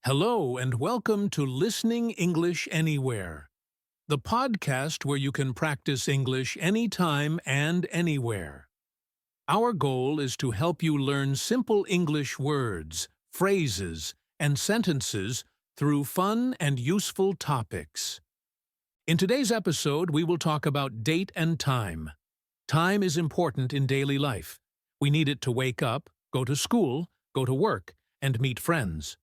Hello and welcome to Listening English Anywhere, the podcast where you can practice English anytime and anywhere. Our goal is to help you learn simple English words, phrases, and sentences through fun and useful topics. In today's episode, we will talk about date and time. Time is important in daily life. We need it to wake up, go to school, go to work, and meet friends.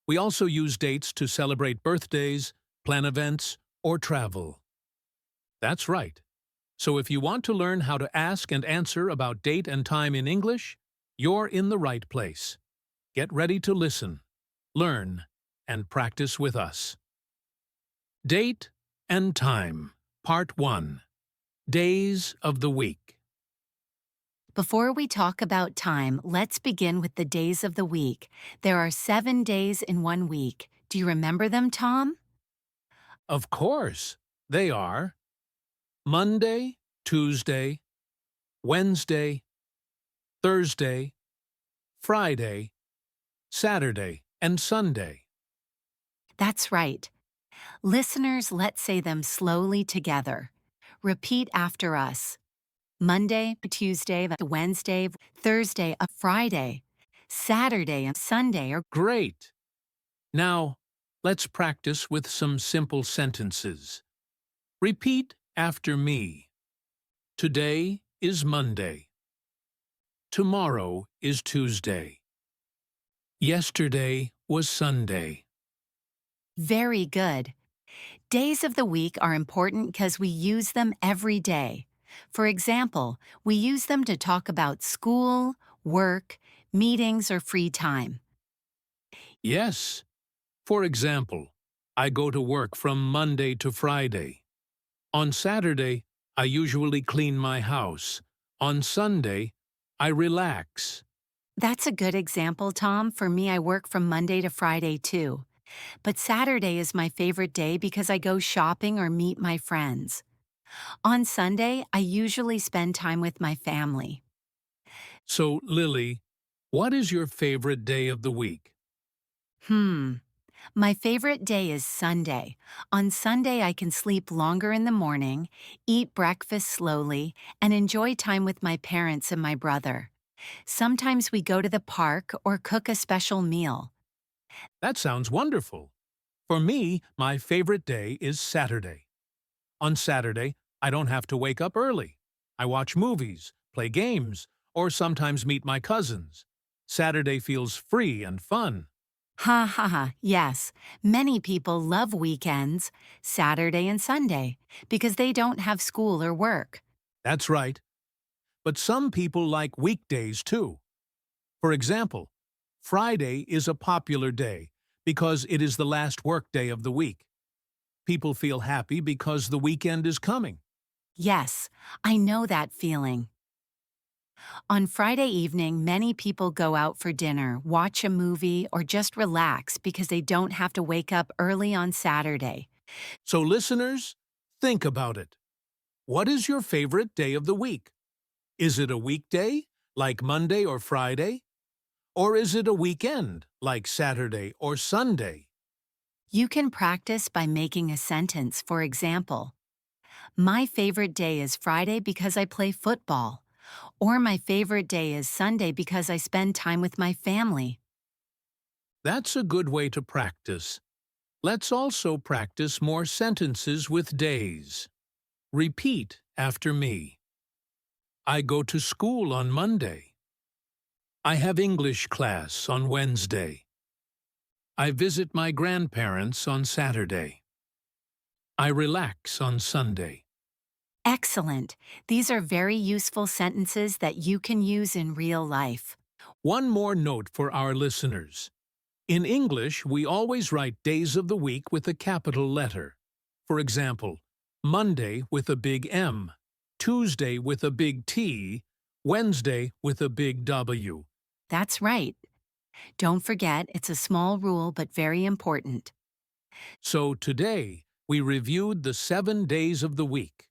We also use dates to celebrate birthdays, plan events, or travel. That's right. So if you want to learn how to ask and answer about date and time in English, you're in the right place. Get ready to listen, learn, and practice with us. Date and Time, Part 1. Days of the Week. Before we talk about time, let's begin with the days of the week. There are 7 days in 1 week. Do you remember them, Tom? Of course, they are Monday, Tuesday, Wednesday, Thursday, Friday, Saturday, and Sunday. That's right. Listeners, let's say them slowly together. Repeat after us. Monday, Tuesday, Wednesday, Thursday, Friday, Saturday, and Sunday are Great! Now, let's practice with some simple sentences. Repeat after me. Today is Monday. Tomorrow is Tuesday. Yesterday was Sunday. very good. Days of the week are important because we use them every day. For example, we use them to talk about school, work, meetings, or free time. Yes. For example, I go to work from Monday to Friday. On Saturday, I usually clean my house. On Sunday, I relax. That's a good example, Tom. For me, I work from Monday to Friday too. But Saturday is my favorite day because I go shopping or meet my friends. On Sunday, I usually spend time with my family. So, Lily, what is your favorite day of the week? My favorite day is Sunday. On Sunday, I can sleep longer in the morning, eat breakfast slowly, and enjoy time with my parents and my brother. Sometimes we go to the park or cook a special meal. That sounds wonderful. For me, my favorite day is Saturday. On Saturday, I don't have to wake up early. I watch movies, play games, or sometimes meet my cousins. Saturday feels free and fun. Ha ha ha, yes. Many people love weekends, Saturday and Sunday, because they don't have school or work. That's right. But some people like weekdays too. For example, Friday is a popular day because it is the last workday of the week. People feel happy because the weekend is coming. Yes, I know that feeling. On Friday evening, many people go out for dinner, watch a movie, or just relax because they don't have to wake up early on Saturday. So listeners, think about it. What is your favorite day of the week? Is it a weekday, like Monday or Friday? Or is it a weekend, like Saturday or Sunday? You can practice by making a sentence, for example, my favorite day is Friday because I play football. Or my favorite day is Sunday because I spend time with my family. That's a good way to practice. Let's also practice more sentences with days. Repeat after me. I go to school on Monday. I have English class on Wednesday. I visit my grandparents on Saturday. I relax on Sunday. Excellent. These are very useful sentences that you can use in real life. One more note for our listeners. In English, we always write days of the week with a capital letter. For example, Monday with a big M, Tuesday with a big T, Wednesday with a big W. That's right. Don't forget, it's a small rule but very important. So today, we reviewed the 7 days of the week.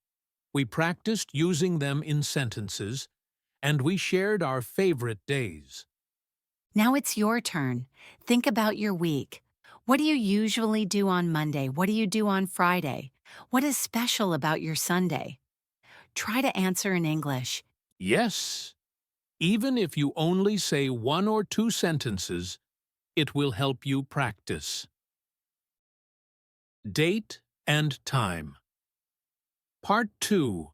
We practiced using them in sentences, and we shared our favorite days. Now it's your turn. Think about your week. What do you usually do on Monday? What do you do on Friday? What is special about your Sunday? Try to answer in English. Yes. Even if you only say one or two sentences, it will help you practice. Date and time. Part 2.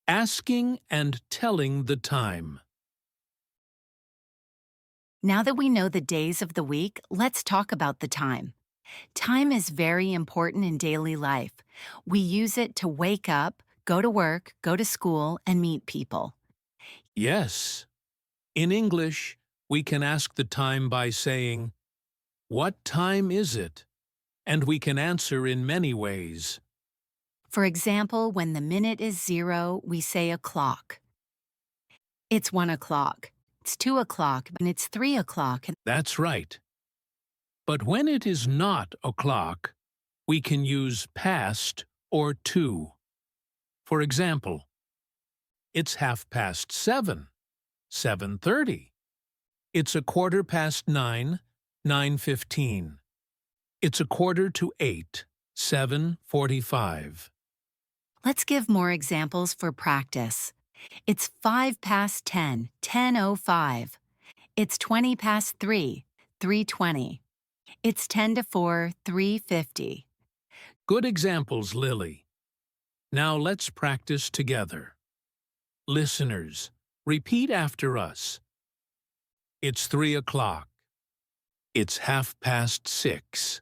Asking and telling the time. Now that we know the days of the week, let's talk about the time. Time is very important in daily life. We use it to wake up, go to work, go to school, and meet people. Yes. In English, we can ask the time by saying, "What time is it?" And we can answer in many ways. For example, when the minute is 0, we say o'clock. It's 1 o'clock. It's 2 o'clock, and it's 3 o'clock. That's right. But when it is not o'clock, we can use past or to. For example, it's 7:30, 7:30. It's 9:15, 9:15. It's 7:45, 7:45. Let's give more examples for practice. It's 5 past 10, 10:05. It's 20 past 3, 3:20. It's 10 to 4, 3:50. Good examples, Lily. Now let's practice together. Listeners, repeat after us. It's 3 o'clock. It's 6:30.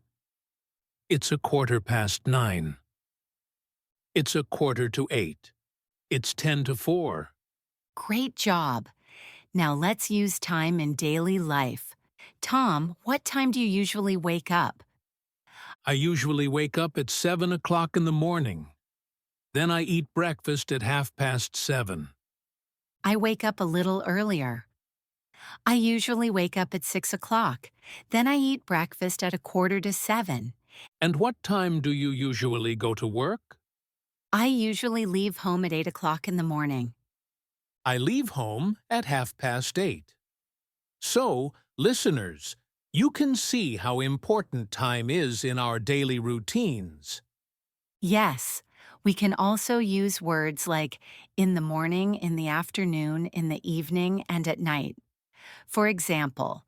It's 9:15. It's 7:45. It's 10 to 4. Great job. Now let's use time in daily life. Tom, what time do you usually wake up? I usually wake up at 7 o'clock in the morning. Then I eat breakfast at 7:30. I wake up a little earlier. I usually wake up at 6 o'clock. Then I eat breakfast at 6:45. And what time do you usually go to work? I usually leave home at 8 o'clock in the morning. I leave home at 8:30. So, listeners, you can see how important time is in our daily routines. Yes, we can also use words like in the morning, in the afternoon, in the evening, and at night. For example,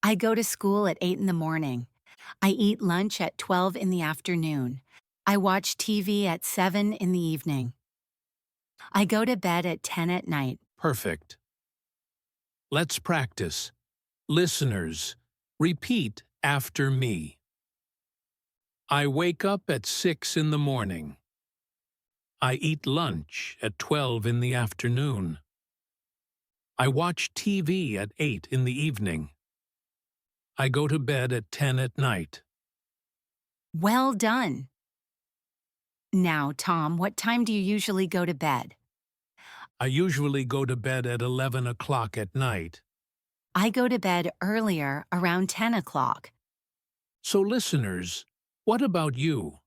I go to school at 8 in the morning. I eat lunch at 12 in the afternoon. I watch TV at 7 in the evening. I go to bed at 10 at night. Perfect. Let's practice. Listeners, repeat after me. I wake up at 6 in the morning. I eat lunch at 12 in the afternoon. I watch TV at 8 in the evening. I go to bed at 10 at night. Well done. Now, Tom, what time do you usually go to bed? I usually go to bed at 11 o'clock at night. I go to bed earlier, around 10 o'clock. So listeners, what about you?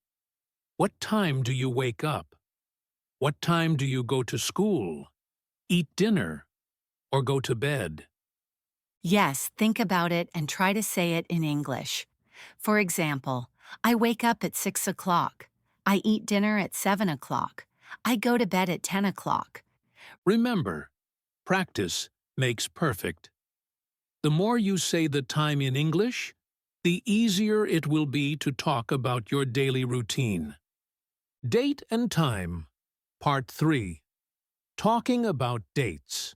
What time do you wake up? What time do you go to school, eat dinner, or go to bed? Yes, think about it and try to say it in English. For example, I wake up at 6 o'clock. I eat dinner at 7 o'clock. I go to bed at 10 o'clock. Remember, practice makes perfect. The more you say the time in English, the easier it will be to talk about your daily routine. Date and time. Part 3. Talking about dates.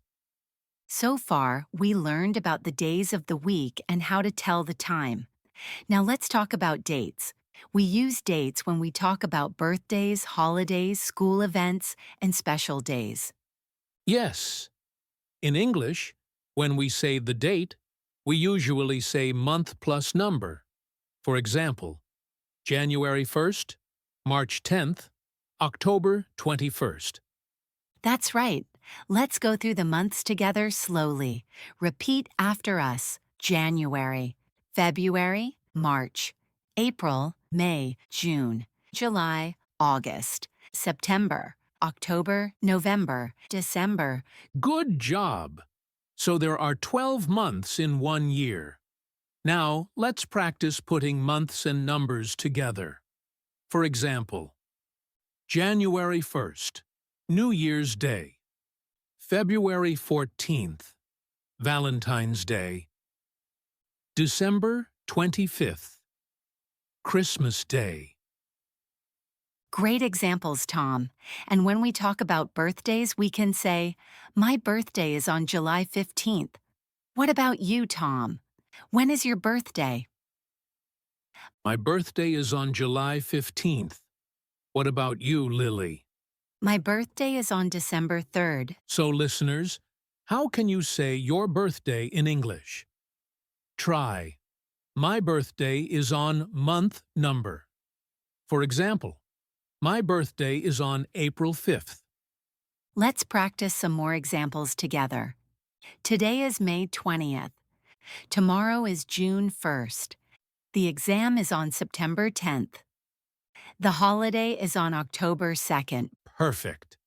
So far, we learned about the days of the week and how to tell the time. Now let's talk about dates. We use dates when we talk about birthdays, holidays, school events, and special days. Yes. In English, when we say the date, we usually say month plus number. For example, January 1st, March 10th, October 21st. That's right. Let's go through the months together slowly. Repeat after us. January, February, March, April, May, June, July, August, September, October, November, December. Good job! So there are 12 months in 1 year. Now, let's practice putting months and numbers together. For example, January 1st, New Year's Day. February 14th, Valentine's Day. December 25th, Christmas Day. Great examples, Tom. And when we talk about birthdays, we can say, my birthday is on July 15th. What about you, Tom? When is your birthday? My birthday is on July 15th. What about you, Lily? My birthday is on December 3rd. So, listeners, how can you say your birthday in English? Try, my birthday is on month number. For example, my birthday is on April 5th. Let's practice some more examples together. Today is May 20th. Tomorrow is June 1st. The exam is on September 10th. The holiday is on October 2nd. Perfect.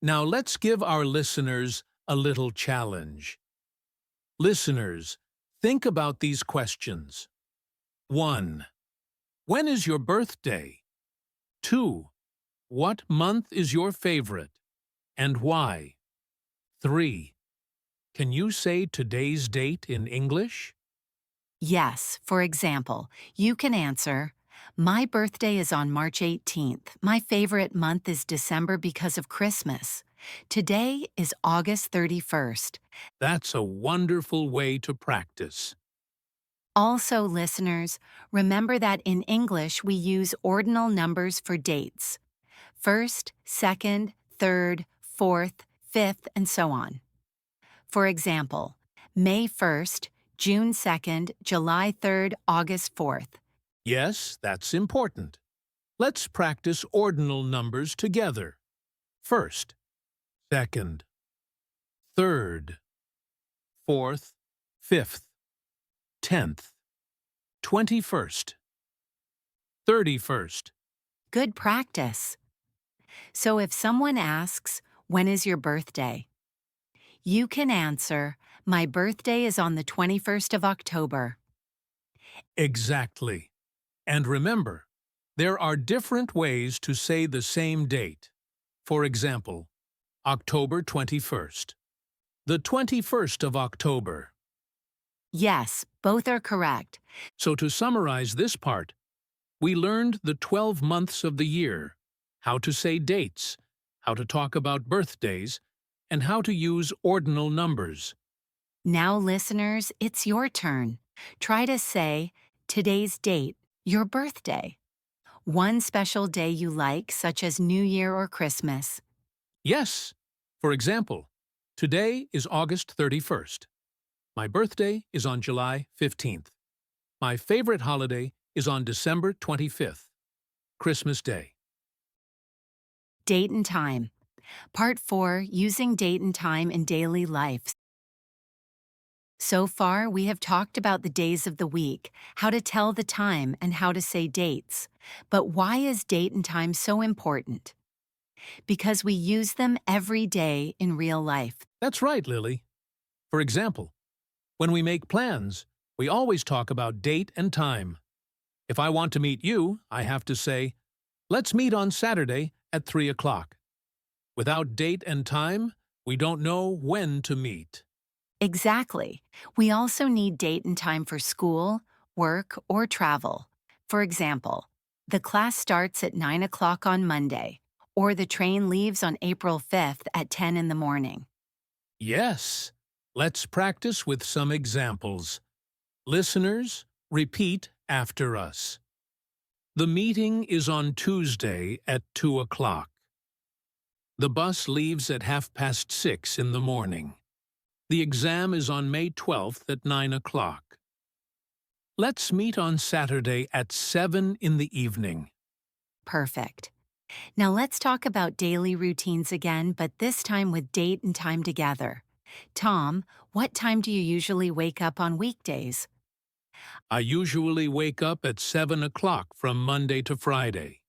Now let's give our listeners a little challenge. Listeners, think about these questions. 1. When is your birthday? 2. What month is your favorite, and why? 3. Can you say today's date in English? Yes, for example, you can answer, my birthday is on March 18th. My favorite month is December because of Christmas. Today is August 31st. That's a wonderful way to practice. Also, listeners, remember that in English we use ordinal numbers for dates. First, second, third, fourth, fifth, and so on. For example, May 1st, June 2nd, July 3rd, August 4th. Yes, that's important. Let's practice ordinal numbers together. First, second, third, fourth, fifth, 10th, 21st, 31st. Good practice. So if someone asks, when is your birthday? You can answer, my birthday is on the 21st of October. Exactly. And remember, there are different ways to say the same date. For example, October 21st. The 21st of October. Yes, both are correct. So to summarize this part, we learned the 12 months of the year, how to say dates, how to talk about birthdays, and how to use ordinal numbers. Now, listeners, it's your turn. Try to say, today's date, your birthday. One special day you like, such as New Year or Christmas. Yes. For example, today is August 31st. My birthday is on July 15th. My favorite holiday is on December 25th, Christmas Day. Date and time. Part 4, using date and time in daily life. So far, we have talked about the days of the week, how to tell the time, and how to say dates. But why is date and time so important? Because we use them every day in real life. That's right, Lily. For example, when we make plans, we always talk about date and time. If I want to meet you, I have to say, let's meet on Saturday at 3 o'clock. Without date and time, we don't know when to meet. Exactly. We also need date and time for school, work, or travel. For example, the class starts at 9 o'clock on Monday, or the train leaves on April 5th at 10 in the morning. Yes. Let's practice with some examples. Listeners, repeat after us. The meeting is on Tuesday at 2 o'clock. The bus leaves at 6:30 in the morning. The exam is on May 12th at 9 o'clock. Let's meet on Saturday at 7 in the evening. Perfect. Now let's talk about daily routines again, but this time with date and time together. Tom, what time do you usually wake up on weekdays? I usually wake up at 7 o'clock from Monday to Friday.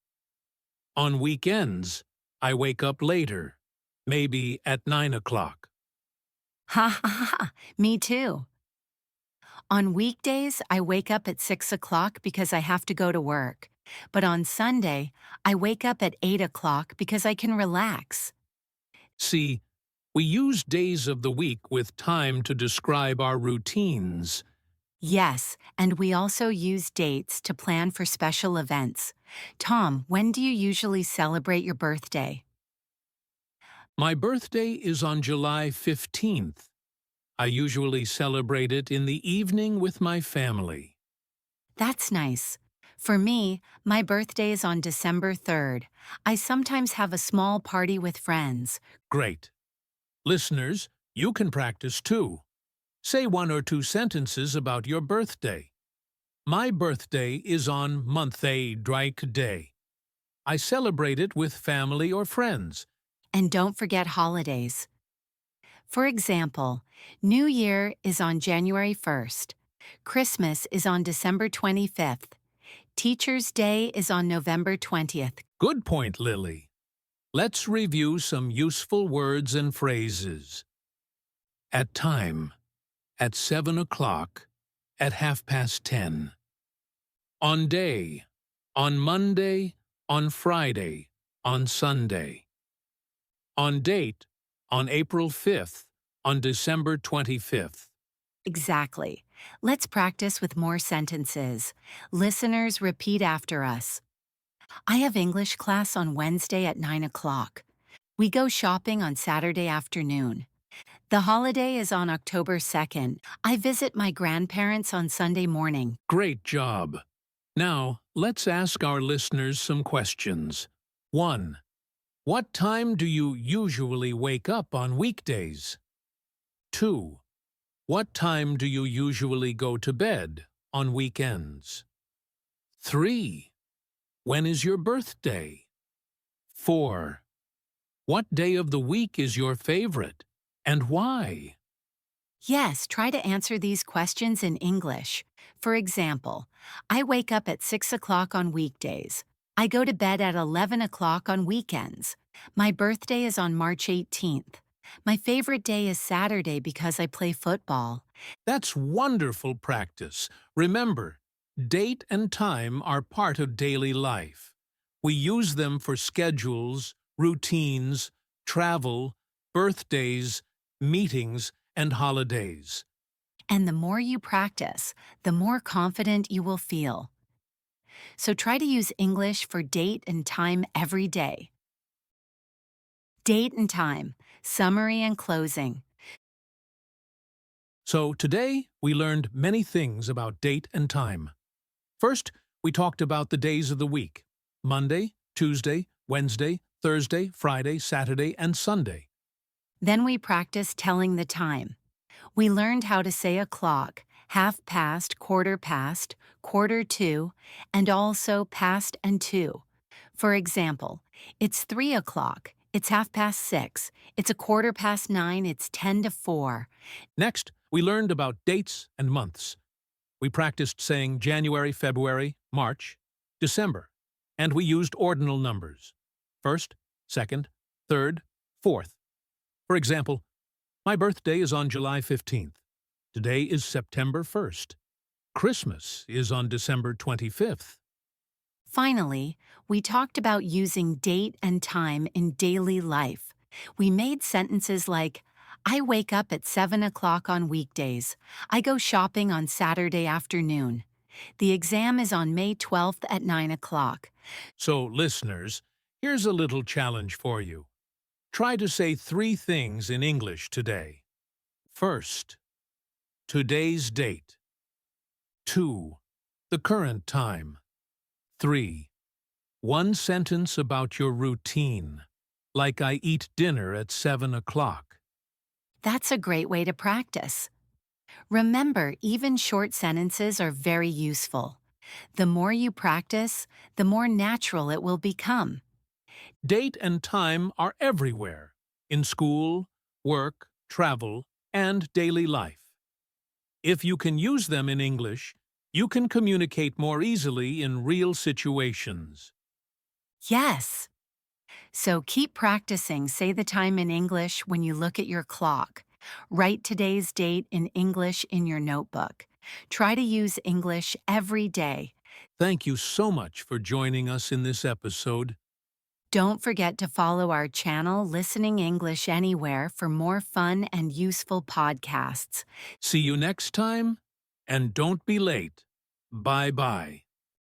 On weekends, I wake up later, maybe at 9 o'clock. Ha ha ha, me too. On weekdays, I wake up at 6 o'clock because I have to go to work. But on Sunday, I wake up at 8 o'clock because I can relax. See, we use days of the week with time to describe our routines. Yes, and we also use dates to plan for special events. Tom, when do you usually celebrate your birthday? My birthday is on July 15th. I usually celebrate it in the evening with my family. That's nice. For me, my birthday is on December 3rd. I sometimes have a small party with friends. Great. Listeners, you can practice too. Say one or two sentences about your birthday. My birthday is on Monthé Drike Day. I celebrate it with family or friends. And don't forget holidays. For example, New Year is on January 1st. Christmas is on December 25th. Teacher's Day is on November 20th. Good point, Lily. Let's review some useful words and phrases. At time, at 7 o'clock, at 10:30. On day, on Monday, on Friday, on Sunday. On date, on April 5th, on December 25th. Exactly. Let's practice with more sentences. Listeners, repeat after us. I have English class on Wednesday at 9 o'clock. We go shopping on Saturday afternoon. The holiday is on October 2nd. I visit my grandparents on Sunday morning. Great job. Now, let's ask our listeners some questions. 1. What time do you usually wake up on weekdays? 2. What time do you usually go to bed on weekends? 3. When is your birthday? 4. What day of the week is your favorite, and why? Yes, try to answer these questions in English. For example, I wake up at 6 o'clock on weekdays. I go to bed at 11 o'clock on weekends. My birthday is on March 18th. My favorite day is Saturday because I play football. That's wonderful practice. Remember, date and time are part of daily life. We use them for schedules, routines, travel, birthdays, meetings, and holidays. And the more you practice, the more confident you will feel. So try to use English for date and time every day. Date and time, summary and closing. So today, we learned many things about date and time. First, we talked about the days of the week: Monday, Tuesday, Wednesday, Thursday, Friday, Saturday, and Sunday. Then we practiced telling the time. We learned how to say o'clock, half past, quarter to, and also past and to. For example, it's 3 o'clock, it's 6:30, it's 9:15, it's 4:10. Next, we learned about dates and months. We practiced saying January, February, March, December, and we used ordinal numbers: first, second, third, fourth. For example, my birthday is on July 15th. Today is September 1st. Christmas is on December 25th. Finally, we talked about using date and time in daily life. We made sentences like, I wake up at 7 o'clock on weekdays. I go shopping on Saturday afternoon. The exam is on May 12th at 9 o'clock. So, listeners, here's a little challenge for you. Try to say 3 things in English today. First, today's date. 2. The current time. 3. One sentence about your routine, like I eat dinner at 7 o'clock. That's a great way to practice. Remember, even short sentences are very useful. The more you practice, the more natural it will become. Date and time are everywhere, in school, work, travel, and daily life. If you can use them in English, you can communicate more easily in real situations. Yes. So keep practicing Say the Time in English when you look at your clock. Write today's date in English in your notebook. Try to use English every day. Thank you so much for joining us in this episode. Don't forget to follow our channel, Listening English Anywhere, for more fun and useful podcasts. See you next time, and don't be late. Bye-bye.